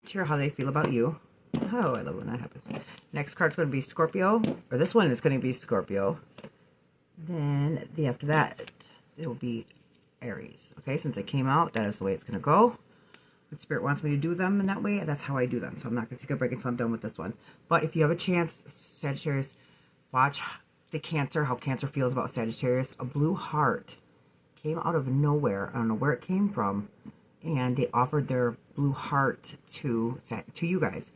Hear how they feel about you. Oh, I love when that happens. Next card's going to be Scorpio, or this one is going to be Scorpio. Then after that, it will be Aries. Okay, since it came out, that is the way it's going to go. If Spirit wants me to do them in that way, that's how I do them. So I'm not going to take a break until I'm done with this one. But if you have a chance, Sagittarius, watch the Cancer, how Cancer feels about Sagittarius. A blue heart came out of nowhere. I don't know where it came from. And they offered their blue heart to you guys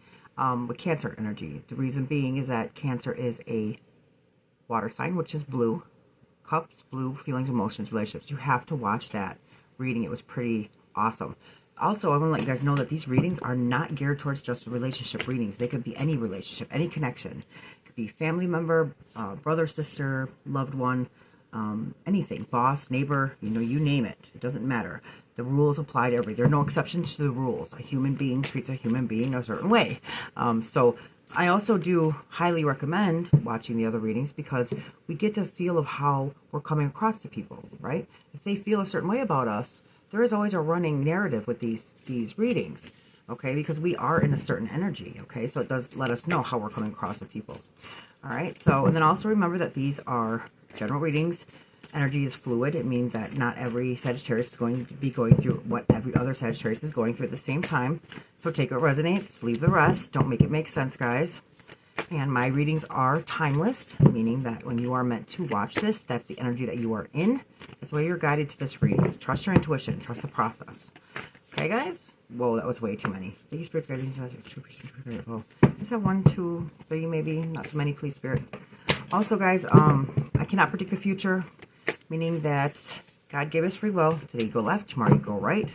with Cancer energy. The reason being is that Cancer is a water sign, which is blue. Cups, blue, feelings, emotions, relationships. You have to watch that reading. It was pretty awesome. Also, I want to let you guys know that these readings are not geared towards just relationship readings. They could be any relationship, any connection. It could be family member, brother, sister, loved one, anything, boss, neighbor, you name it. It doesn't matter. The rules apply to everybody. There are no exceptions to the rules. A human being treats a human being a certain way. So I also do highly recommend watching the other readings because we get to feel of how we're coming across to people, right? If they feel a certain way about us, there is always a running narrative with these readings, okay? Because we are in a certain energy, okay? So it does let us know how we're coming across with people. All right, so, and then also remember that these are general readings. Energy is fluid. It means that not every Sagittarius is going to be going through what every other Sagittarius is going through at the same time. So take what resonates, leave the rest. Don't make it make sense, guys. And my readings are timeless, meaning that when you are meant to watch this, that's the energy that you are in. That's why you're guided to this reading. Trust your intuition. Trust the process. Okay, guys? Whoa, that was way too many. Thank you, Spirit guidance. Just have 1, 2, 3, maybe. Not so many, please, Spirit. Also, guys, I cannot predict the future, meaning that God gave us free will. Today you go left, tomorrow you go right.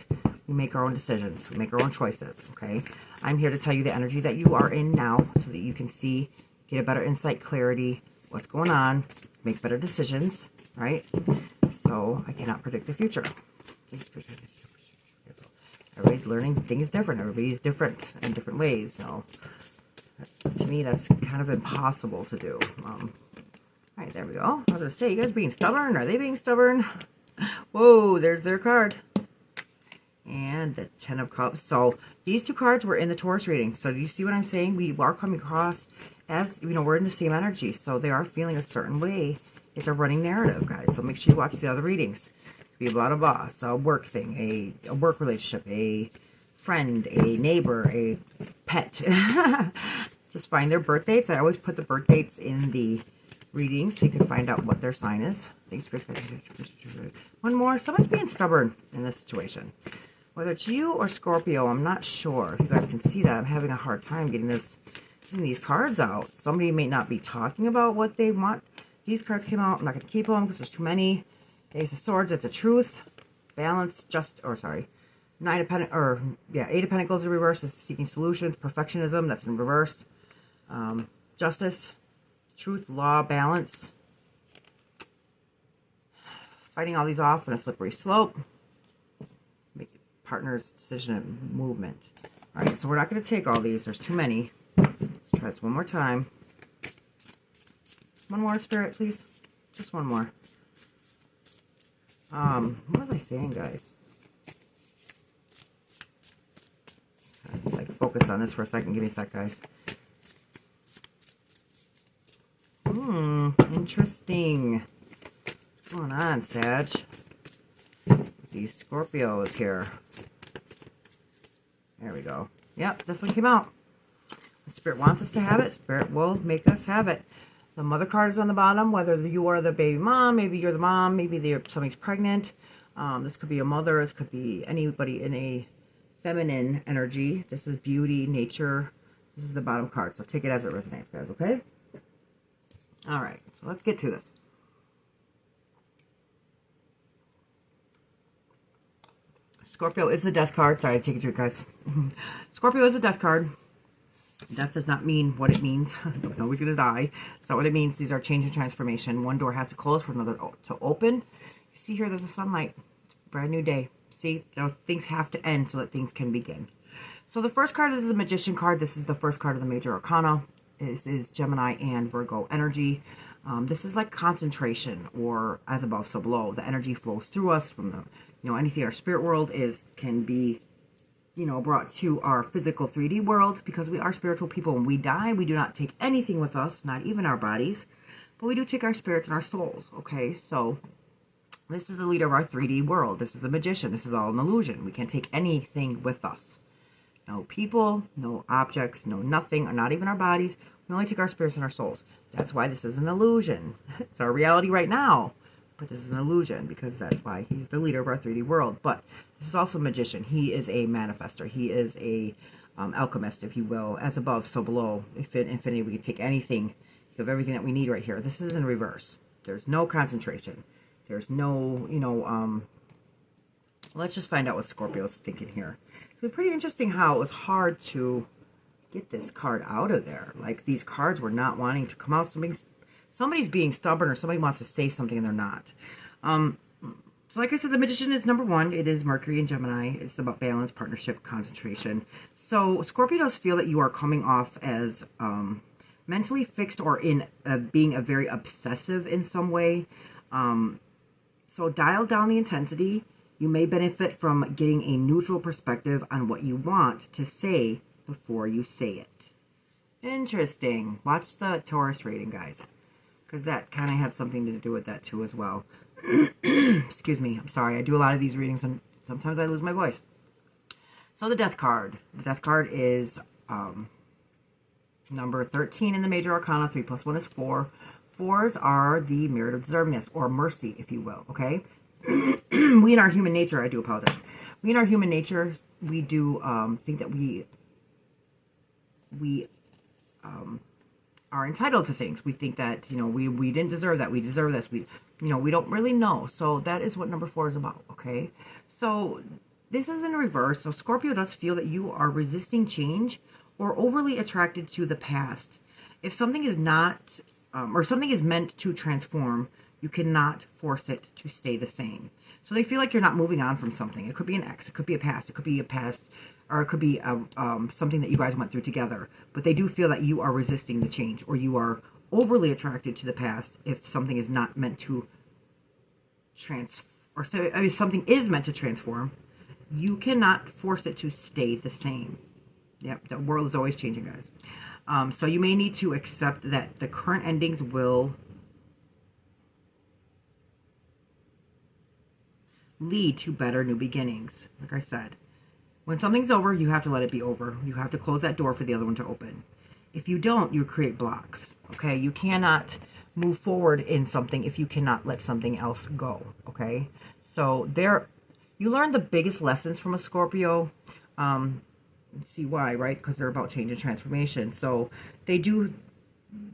We make our own decisions. We make our own choices, okay? I'm here to tell you the energy that you are in now so that you can see, get a better insight, clarity, what's going on, make better decisions, right? So I cannot predict the future. Everybody's learning things different. Everybody's different in different ways. So to me, that's kind of impossible to do. All right, there we go. I was going to say, you guys being stubborn? Are they being stubborn? Whoa, there's their card. And the 10 of Cups. So these two cards were in the Taurus reading. So do you see what I'm saying? We are coming across as, we're in the same energy. So they are feeling a certain way. It's a running narrative, guys. So make sure you watch the other readings. It could be about a boss, a work thing, a work relationship, a friend, a neighbor, a pet. Just find their birth dates. I always put the birth dates in the reading so you can find out what their sign is. Thanks for one more. Someone's being stubborn in this situation. Whether it's you or Scorpio, I'm not sure. You guys can see that I'm having a hard time getting these cards out. Somebody may not be talking about what they want. These cards came out. I'm not going to keep them because there's too many. Ace of Swords, it's a truth. Balance, Eight of Pentacles in reverse is seeking solutions. Perfectionism, that's in reverse. Justice, truth, law, balance. Fighting all these off on a slippery slope. Make partner's decision and movement. All right, so we're not going to take all these. There's too many. Let's try this one more time. One more, Spirit, please. Just one more. What was I saying, guys? Like, focus on this for a second. Give me a sec, guys. Interesting. What's going on, Sag? These Scorpios here. There we go. Yep, this one came out. If Spirit wants us to have it, Spirit will make us have it. The mother card is on the bottom, whether you are the baby mom, maybe you're the mom, maybe somebody's pregnant. This could be a mother, this could be anybody in a feminine energy. This is beauty, nature. This is the bottom card, so take it as it resonates, guys, okay? All right, so let's get to this. Scorpio is the death card. Sorry, I take a drink, guys. Scorpio is the death card. Death does not mean what it means. Nobody's going to die. That's not what it means. These are change and transformation. One door has to close for another to open. You see here, there's a sunlight. It's a brand new day. See, so things have to end so that things can begin. So the first card is the Magician card. This is the first card of the Major Arcana. This is Gemini and Virgo energy. This is like concentration, or as above, so below. The energy flows through us from the, anything in our spirit world can be you know, brought to our physical 3D world, because we are spiritual people. When we die, we do not take anything with us, not even our bodies, but we do take our spirits and our souls, okay? So this is the leader of our 3D world. This is the magician. This is all an illusion. We can't take anything with us. No people, no objects, no nothing, or not even our bodies. We only take our spirits and our souls. That's why this is an illusion. It's our reality right now, but this is an illusion, because that's why he's the leader of our 3D world. But this is also a magician. He is a manifester. He is a alchemist, if you will. As above, so below. If in infinity we can take anything, you have everything that we need right here. This is in reverse. There's no concentration. There's no, you know, let's just find out what Scorpio's thinking here. It's pretty interesting how it was hard to get this card out of there. Like, these cards were not wanting to come out. Somebody's being stubborn, or somebody wants to say something and they're not. So like I said, the magician is number 1. It is Mercury and Gemini. It's about balance, partnership, concentration. So Scorpio does feel that you are coming off as mentally fixed, or in being a very obsessive in some way. So dial down the intensity. You may benefit from getting a neutral perspective on what you want to say before you say it. Interesting. Watch the Taurus reading, guys, because that kind of had something to do with that too as well. Excuse me. I'm sorry. I do a lot of these readings and sometimes I lose my voice. So the Death card. The Death card is number 13 in the major arcana. 3 plus 1 is 4. 4s are the merit of deservingness, or mercy, if you will. Okay. We in our human nature, I do apologize. We in our human nature, we do think that we are entitled to things. We think that, you know, we didn't deserve that. We deserve this. We, you know, we don't really know. So that is what number 4 is about. Okay. So this is in reverse. So Scorpio does feel that you are resisting change or overly attracted to the past. If something is not, or something is meant to transform, you cannot force it to stay the same. So they feel like you're not moving on from something. It could be an ex. It could be a past. It could be a past, or it could be something that you guys went through together. But they do feel that you are resisting the change, or you are overly attracted to the past if something is not meant to or so if something is meant to transform, you cannot force it to stay the same. Yep, the world is always changing, guys. So you may need to accept that the current endings will lead to better new beginnings. Like I said, when something's over, you have to let it be over. You have to close that door for the other one to open. If you don't, you create blocks. Okay, you cannot move forward in something if you cannot let something else go. Okay, so there, you learn the biggest lessons from a Scorpio. See why, right? Because they're about change and transformation. So they do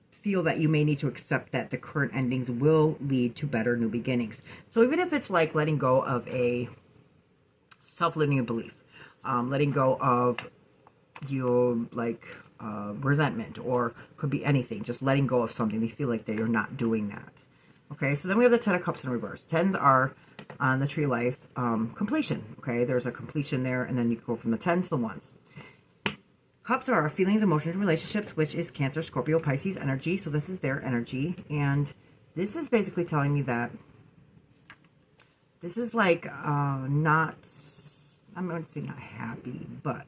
feel that you may need to accept that the current endings will lead to better new beginnings. So even if it's like letting go of a self-limiting belief, letting go of your resentment, or could be anything, just letting go of something. They feel like they are not doing that. Okay, so then we have the 10 of Cups in reverse. 10s are on the tree life completion. Okay, there's a completion there, and then you go from the 10 to the 1s. Cups are our feelings, emotions, and relationships, which is Cancer, Scorpio, Pisces energy. So this is their energy. And this is basically telling me that this is like not, I'm going to say not happy, but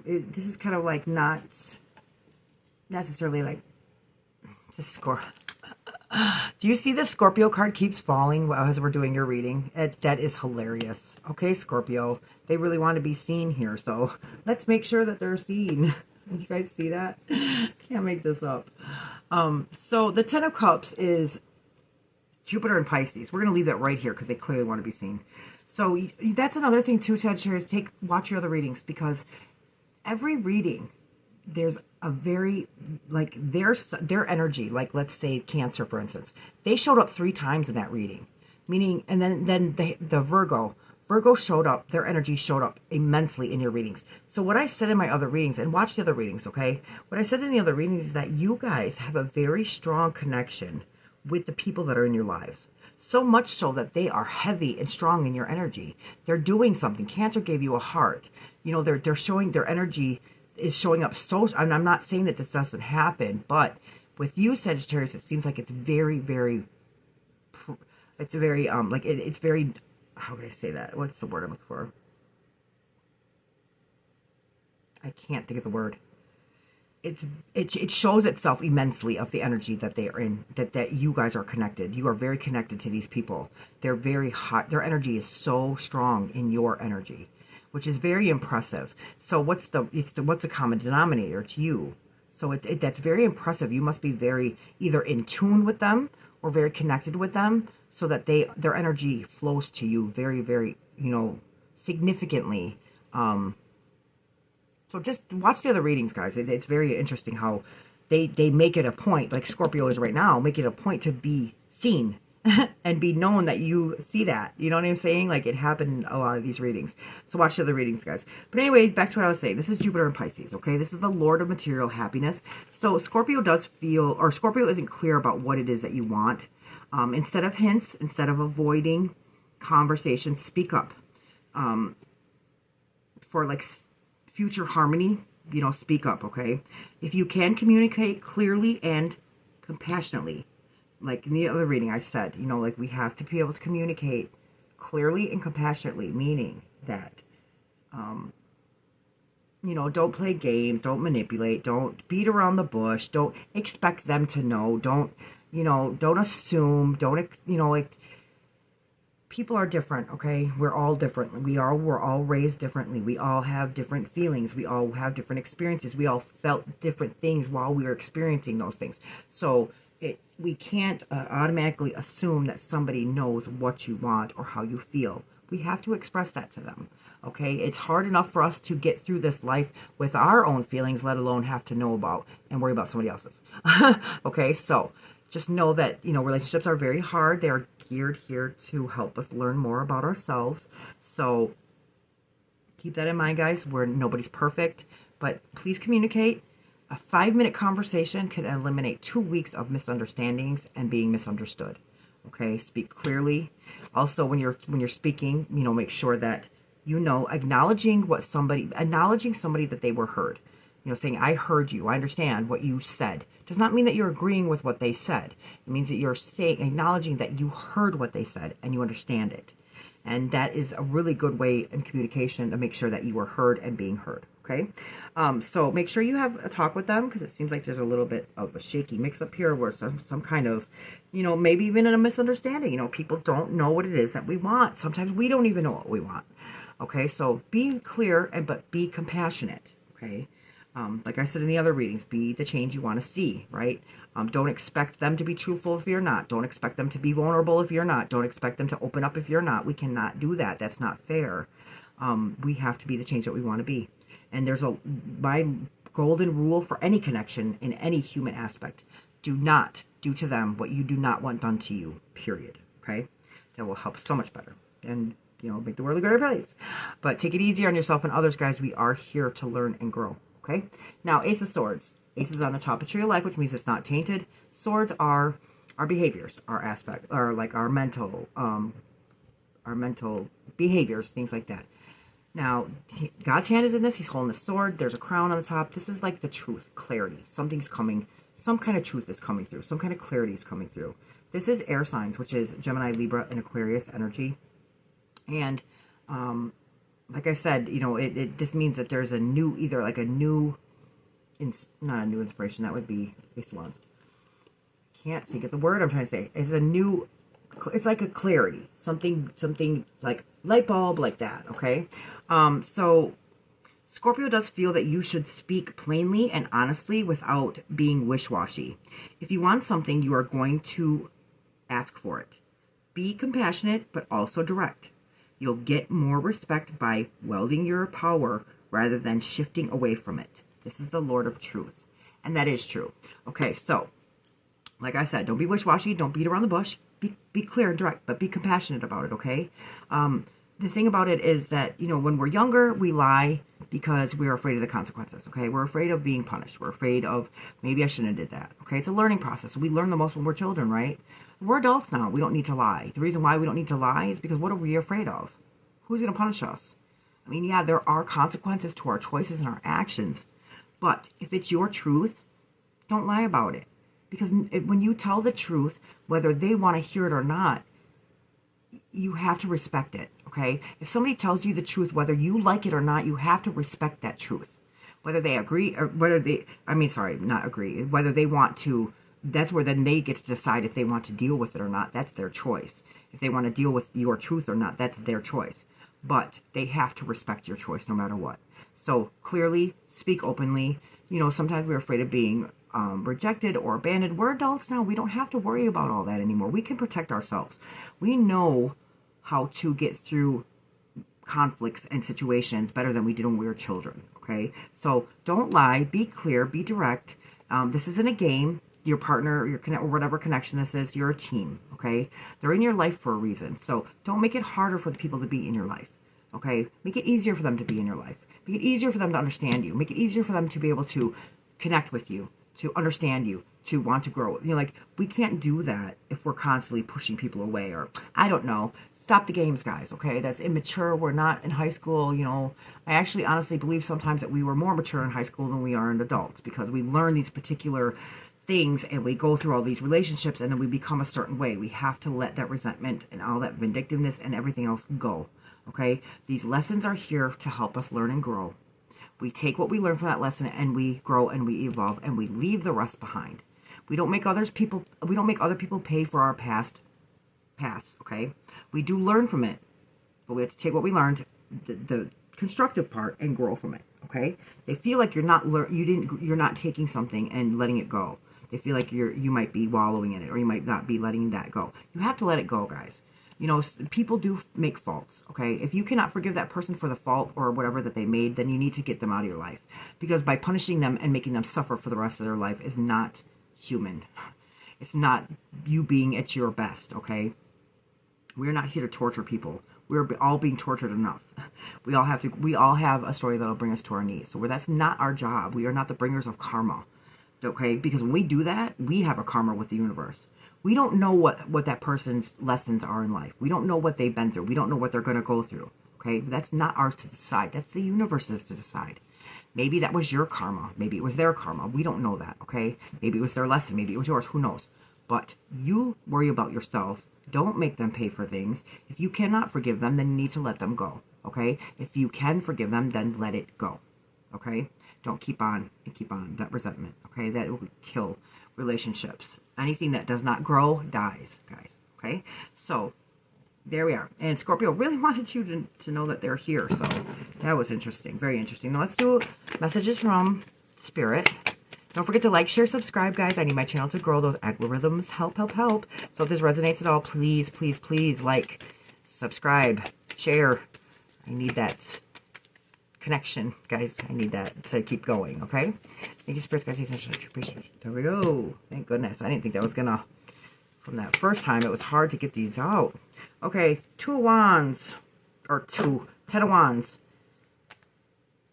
this is kind of like not necessarily like to score. Do you see the Scorpio card keeps falling as we're doing your reading? That is hilarious. Okay, Scorpio. They really want to be seen here, so let's make sure that they're seen. Did you guys see that? Can't make this up. So the 10 of Cups is Jupiter and Pisces. We're going to leave that right here because they clearly want to be seen. So that's another thing too, Sagittarius. Watch your other readings, because every reading, there's a very, like, their energy, like let's say Cancer, for instance, they showed up 3 times in that reading, meaning, and then the Virgo showed up, their energy showed up immensely in your readings. So what I said in my other readings, and watch the other readings, okay? What I said in the other readings is that you guys have a very strong connection with the people that are in your lives. So much so that they are heavy and strong in your energy. They're doing something. Cancer gave you a heart. You know, they're showing their energy is showing up so, and I'm not saying that this doesn't happen, but with you, Sagittarius, it seems like it's very, very, it's very, like, it's very, how can I say that? What's the word I'm looking for? I can't think of the word. It shows itself immensely of the energy that they are in, that you guys are connected. You are very connected to these people. They're very hot. Their energy is so strong in your energy, which is very impressive. So what's the common denominator? It's you. So that's very impressive. You must be very either in tune with them or very connected with them, so that their energy flows to you very, very, significantly. So just watch the other readings, guys. It's very interesting how they make it a point, like Scorpio is right now, make it a point to be seen and be known that you see that. You know what I'm saying? Like, it happened in a lot of these readings. So watch the other readings, guys. But anyways, back to what I was saying. This is Jupiter in Pisces, okay? This is the Lord of material happiness. So Scorpio Scorpio isn't clear about what it is that you want. Instead of hints, instead of avoiding conversation, speak up. For like future harmony, speak up, okay? If you can communicate clearly and compassionately, like in the other reading I said, like we have to be able to communicate clearly and compassionately, meaning that, don't play games, don't manipulate, don't beat around the bush, don't expect them to know, don't assume, like, people are different, okay? We're all different. We're all raised differently. We all have different feelings. We all have different experiences. We all felt different things while we were experiencing those things. So we can't automatically assume that somebody knows what you want or how you feel. We have to express that to them, okay? It's hard enough for us to get through this life with our own feelings, let alone have to know about and worry about somebody else's. Okay, so just know that, relationships are very hard. They are geared here to help us learn more about ourselves. So keep that in mind, guys. Nobody's perfect, but please communicate. A 5-minute conversation can eliminate 2 weeks of misunderstandings and being misunderstood. Okay, speak clearly. Also, when you're speaking, make sure that acknowledging somebody that they were heard. Saying, I heard you, I understand what you said, does not mean that you're agreeing with what they said. It means that you're acknowledging that you heard what they said and you understand it. And that is a really good way in communication to make sure that you are heard and being heard, okay? So make sure you have a talk with them, because it seems like there's a little bit of a shaky mix-up here where some kind of, maybe even in a misunderstanding. People don't know what it is that we want. Sometimes we don't even know what we want, okay? So be clear, but be compassionate, okay? Like I said in the other readings, be the change you want to see, right? Don't expect them to be truthful if you're not. Don't expect them to be vulnerable if you're not. Don't expect them to open up if you're not. We cannot do that. That's not fair. We have to be the change that we want to be. And there's my golden rule for any connection in any human aspect. Do not do to them what you do not want done to you, period, okay? That will help so much better. And, make the world a better place. But take it easy on yourself and others, guys. We are here to learn and grow. Okay, now Ace of Swords. Ace is on the top of your life, which means it's not tainted. Swords are our behaviors, our aspect, or like our mental behaviors, things like that. Now, God's hand is in this. He's holding a sword. There's a crown on the top. This is like the truth, clarity. Something's coming. Some kind of truth is coming through. Some kind of clarity is coming through. This is air signs, which is Gemini, Libra, and Aquarius energy. And like I said, this means that there's a new, not a new inspiration, that would be Ace of Wands. Can't think of the word I'm trying to say. It's like a clarity, something like light bulb, like that, okay? So Scorpio does feel that you should speak plainly and honestly without being wish-washy. If you want something, you are going to ask for it. Be compassionate, but also direct. You'll get more respect by wielding your power rather than shifting away from it. This is the Lord of Truth. And that is true. Okay, so, like I said, don't be wish-washy. Don't beat around the bush. Be clear and direct, but be compassionate about it, okay? The thing about it is that, when we're younger, we lie because we're afraid of the consequences, okay? We're afraid of being punished. We're afraid of, maybe I shouldn't have did that, okay? It's a learning process. We learn the most when we're children, right? We're adults now. We don't need to lie. The reason why we don't need to lie is because what are we afraid of? Who's going to punish us? I mean, yeah, there are consequences to our choices and our actions. But if it's your truth, don't lie about it. Because when you tell the truth, whether they want to hear it or not, you have to respect it, okay? If somebody tells you the truth, whether you like it or not, you have to respect that truth. Whether they agree or whether they, I mean, sorry, not agree, whether they want to, that's where then they get to decide if they want to deal with it or not. That's their choice. If they want to deal with your truth or not, that's their choice. But they have to respect your choice no matter what. So clearly, speak openly. You know, sometimes we're afraid of being rejected or abandoned. We're adults now. We don't have to worry about all that anymore. We can protect ourselves. We know how to get through conflicts and situations better than we did when we were children. Okay, so don't lie. Be clear. Be direct. This isn't a game. Your partner, your connect, or whatever connection this is, you're a team. Okay, they're in your life for a reason. So don't make it harder for the people to be in your life. Okay, make it easier for them to be in your life. Make it easier for them to understand you. Make it easier for them to be able to connect with you, to understand you, to want to grow. You know, like, we can't do that if we're constantly pushing people away, or I don't know. Stop the games, guys, okay? That's immature. We're not in high school, you know. I actually honestly believe sometimes that we were more mature in high school than we are in adults, because we learn these particular things and we go through all these relationships and then we become a certain way. We have to let that resentment and all that vindictiveness and everything else go, okay? These lessons are here to help us learn and grow. We take what we learn from that lesson and we grow and we evolve and we leave the rest behind. We don't make other people pay for our past, okay? We do learn from it, but we have to take what we learned, the constructive part, and grow from it, okay? They feel like you're not taking something and letting it go. They feel like you might be wallowing in it, or you might not be letting that go. You have to let it go, guys. You know, people do make faults, okay? If you cannot forgive that person for the fault or whatever that they made, then you need to get them out of your life. Because by punishing them and making them suffer for the rest of their life is not human. It's not you being at your best, okay? We're not here to torture people. We're all being tortured enough. We all have a story that'll bring us to our knees. So that's not our job. We are not the bringers of karma, okay? Because when we do that, we have a karma with the universe. We don't know what that person's lessons are in life. We don't know what they've been through. We don't know what they're going to go through, okay? That's not ours to decide. That's the universe's to decide. Maybe that was your karma. Maybe it was their karma. We don't know that, okay? Maybe it was their lesson. Maybe it was yours. Who knows? But you worry about yourself. Don't make them pay for things. If you cannot forgive them, then you need to let them go, okay? If you can forgive them, then let it go, okay? Don't keep on that resentment, okay? That will kill relationships. Anything that does not grow dies, guys, okay? So there we are. And Scorpio really wanted you to know that they're here, so that was interesting. Very interesting. Now let's do messages from Spirit. Don't forget to like, share, subscribe, guys. I need my channel to grow. Those algorithms help. So if this resonates at all, please, please, please like, subscribe, share. I need that connection, guys. I need that to keep going, okay? Thank you, Spirit, guys. There we go. Thank goodness. I didn't think that was gonna, from that first time, it was hard to get these out. Okay, 2 of Wands, or 10 of Wands.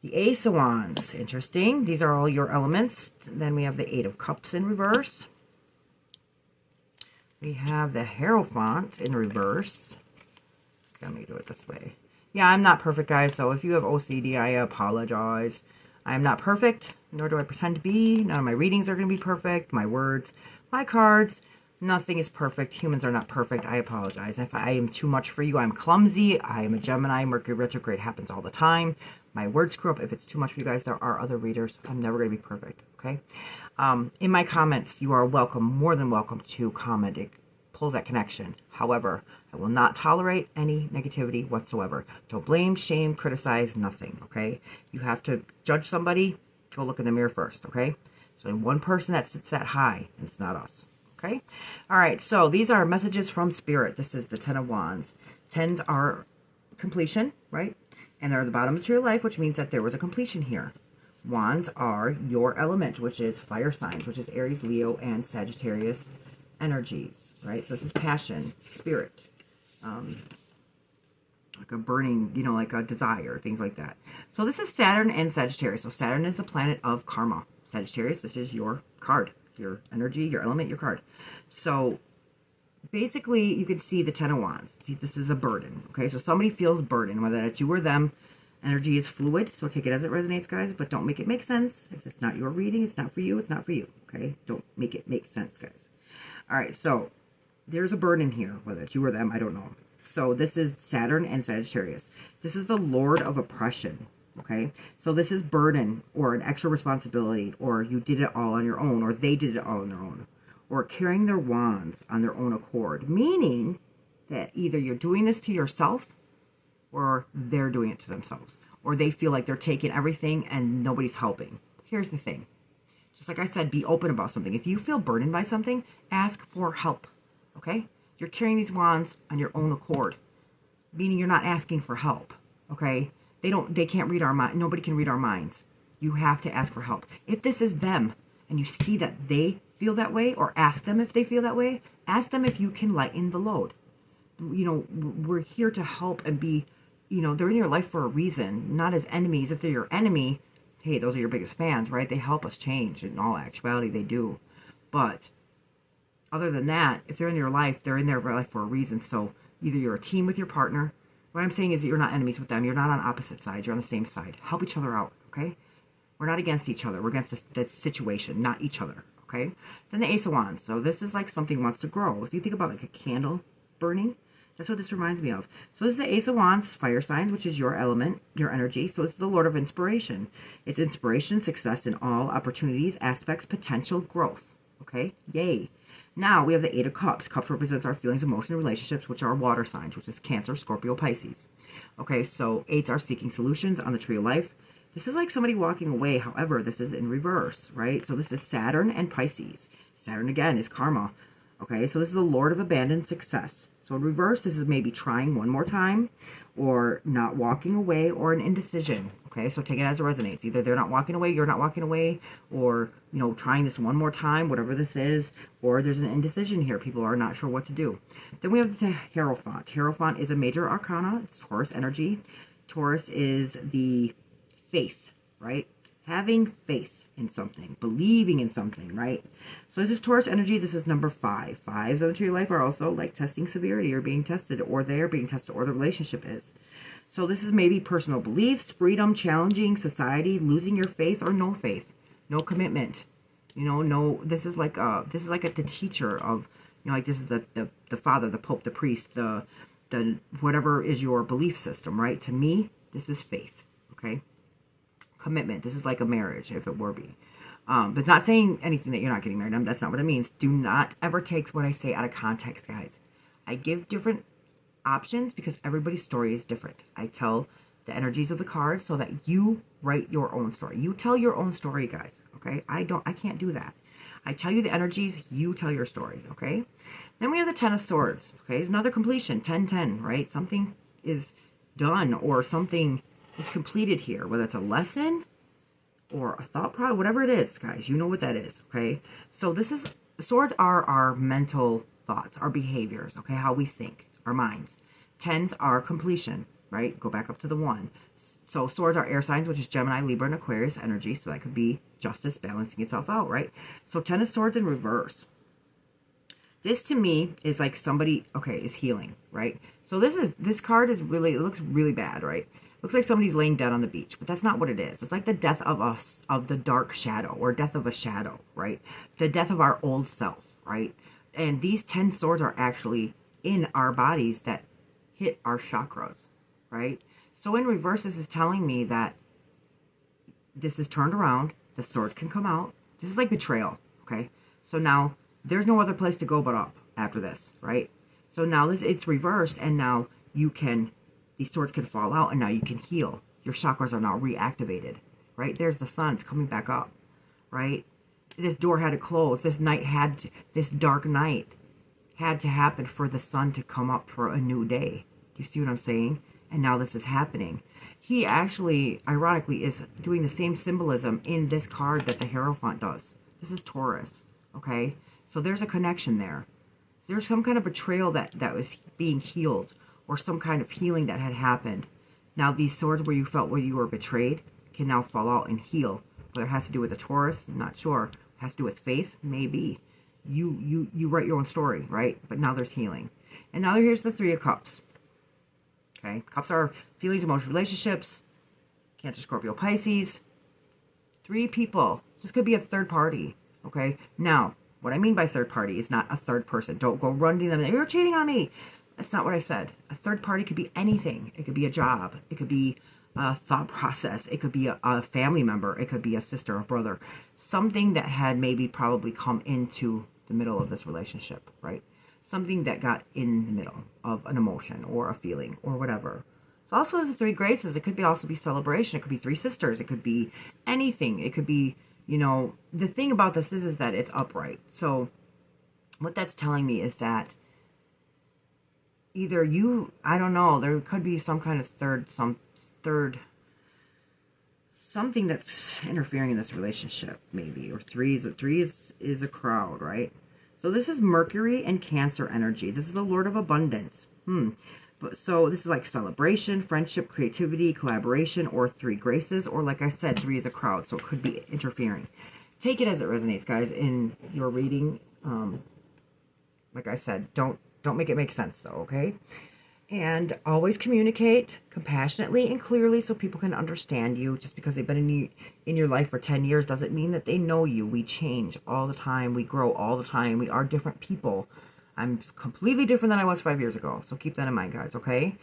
The Ace of Wands, interesting. These are all your elements. Then we have the 8 of Cups in reverse. We have the Hierophant in reverse. Okay, let me do it this way. Yeah, I'm not perfect, guys, so if you have OCD, I apologize. I'm not perfect, nor do I pretend to be. None of my readings are going to be perfect. My words, my cards, nothing is perfect. Humans are not perfect. I apologize. If I am too much for you, I'm clumsy. I am a Gemini. Mercury retrograde happens all the time. My words screw up. If it's too much for you guys, there are other readers. I'm never going to be perfect, okay? In my comments, you are welcome, more than welcome to comment. It pulls that connection. However, I will not tolerate any negativity whatsoever. Don't blame, shame, criticize, nothing, okay? You have to judge somebody, go look in the mirror first, okay? There's only one person that sits that high, and it's not us, okay? All right, so these are messages from Spirit. This is the 10 of Wands. 10s are completion, right? And they're at the bottom of your life, which means that there was a completion here. Wands are your element, which is fire signs, which is Aries, Leo, and Sagittarius energies, right? So this is passion, spirit, like a burning, you know, like a desire, things like that. So this is Saturn and Sagittarius. So Saturn is the planet of karma. Sagittarius, this is your card, your energy, your element, your card. So basically, you can see the 10 of Wands. This is a burden, okay? So somebody feels burden, whether that's you or them. Energy is fluid, so take it as it resonates, guys, but don't make it make sense. If it's not your reading, it's not for you, it's not for you, okay? Don't make it make sense, guys. All right, so there's a burden here, whether it's you or them, I don't know. So this is Saturn and Sagittarius. This is the Lord of Oppression, Okay, so this is burden or an extra responsibility, or you did it all on your own, or they did it all on their own, or carrying their wands on their own accord, meaning that either you're doing this to yourself or they're doing it to themselves, or they feel like they're taking everything and nobody's helping. Here's the thing. Just like I said, be open about something. If you feel burdened by something, ask for help, okay? You're carrying these wands on your own accord, meaning you're not asking for help, okay? They can't read our mind. Nobody can read our minds. You have to ask for help. If this is them and you see that they feel that way, or ask them if they feel that way, ask them if you can lighten the load. You know, we're here to help and be, you know, they're in your life for a reason, not as enemies. If they're your enemy, hey, those are your biggest fans, right? They help us change. In all actuality, they do. But other than that, if they're in your life, they're in their life for a reason. So either you're a team with your partner. What I'm saying is that you're not enemies with them. You're not on opposite sides. You're on the same side. Help each other out, okay? We're not against each other. We're against the situation, not each other, okay? Then the Ace of Wands. So this is like something wants to grow. If you think about like a candle burning, that's what this reminds me of. So this is the Ace of Wands, fire signs, which is your element, your energy. So it's the Lord of Inspiration. It's inspiration, success in all opportunities, aspects, potential, growth, okay? Yay. Now we have the Eight of Cups. Cups represents our feelings, emotions, relationships, which are water signs, which is Cancer, Scorpio, Pisces. Okay, so eights are seeking solutions on the tree of life. This is like somebody walking away. However, this is in reverse, right? So this is Saturn and Pisces. Saturn, again, is karma. Okay, so this is the Lord of abandoned success. So in reverse, this is maybe trying one more time, or not walking away, or an indecision. Okay, so take it as it resonates. Either they're not walking away, you're not walking away, or, you know, trying this one more time, whatever this is, or there's an indecision here. People are not sure what to do. Then we have the Hierophant. Hierophant is a major arcana. It's Taurus energy. Taurus is the faith, right? Having faith in something, believing in something, right? So this is Taurus energy. This is number 5. Fives on the tree of life are also like testing severity, or being tested, or they're being tested, or the relationship is. So this is maybe personal beliefs, freedom, challenging society, losing your faith, or no faith, no commitment. You know, no. This is like the teacher of, you know, like this is the father, the pope, the priest, the whatever is your belief system, right? To me, this is faith. Okay. Commitment. This is like a marriage, if it were be. But it's not saying anything that you're not getting married. That's not what it means. Do not ever take what I say out of context, guys. I give different options because everybody's story is different. I tell the energies of the cards so that you write your own story. You tell your own story, guys. Okay? I can't do that. I tell you the energies, you tell your story. Okay? Then we have the Ten of Swords. Okay? Another completion. 10-10, right? Something is done, or something is completed here, whether it's a lesson or a thought process, whatever it is, guys. You know what that is, okay? So this is, swords are our mental thoughts, our behaviors, okay? How we think, our minds. Tens are completion, right? Go back up to the 1. So swords are air signs, which is Gemini, Libra, and Aquarius energy. So that could be justice, balancing itself out, right? So 10 of Swords in reverse. This to me is like somebody, okay, is healing, right? So this card is really, it looks really bad, right? Looks like somebody's laying dead on the beach, but that's not what it is. It's like the death of us, of the dark shadow, or death of a shadow, right? The death of our old self, right? And these 10 swords are actually in our bodies that hit our chakras, right? So in reverse, this is telling me that this is turned around. The swords can come out. This is like betrayal, okay? So now there's no other place to go but up after this, right? So now it's reversed, and now you can, these swords can fall out, and now you can heal. Your chakras are now reactivated, right? There's the sun. It's coming back up, right? This door had to close. This dark night had to happen for the sun to come up for a new day. Do you see what I'm saying? And now this is happening. He actually, ironically, is doing the same symbolism in this card that the Hierophant does. This is Taurus, okay? So there's a connection there. There's some kind of betrayal that was being healed, or some kind of healing that had happened. Now these swords where you felt where you were betrayed can now fall out and heal. Whether it has to do with the Taurus, I'm not sure. It has to do with faith, maybe. You write your own story, right? But now there's healing. And now here's the Three of Cups. Okay, cups are feelings, emotions, relationships. Cancer, Scorpio, Pisces. 3 people. So this could be a third party. Okay, now what I mean by third party is not a third person. Don't go run to them and, you're cheating on me. That's not what I said. A third party could be anything. It could be a job. It could be thought process. It could be a family member. It could be a sister or brother. Something that had maybe probably come into the middle of this relationship, right? Something that got in the middle of an emotion or a feeling or whatever. So also the three graces, it could be also be celebration. It could be three sisters. It could be anything. It could be, you know, the thing about this is that it's upright. So what that's telling me is that either you, I don't know, there could be some kind of something that's interfering in this relationship, maybe. Or three is a crowd, right? So this is Mercury and Cancer energy. This is the Lord of Abundance. But so this is like celebration, friendship, creativity, collaboration, or three graces, or like I said, three is a crowd, so it could be interfering. Take it as it resonates, guys, in your reading. Like I said, don't make it make sense though, okay? And always communicate compassionately and clearly so people can understand you. Just because they've been in your life for 10 years doesn't mean that they know you. We change all the time. We grow all the time. We are different people. I'm completely different than I was 5 years ago. So keep that in mind, guys, okay?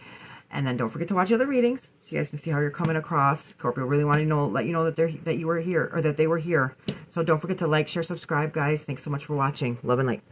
And then don't forget to watch other readings so you guys can see how you're coming across. Scorpio really wanted to let you know that you were here, or that they were here. So don't forget to like, share, subscribe, guys. Thanks so much for watching. Love and light.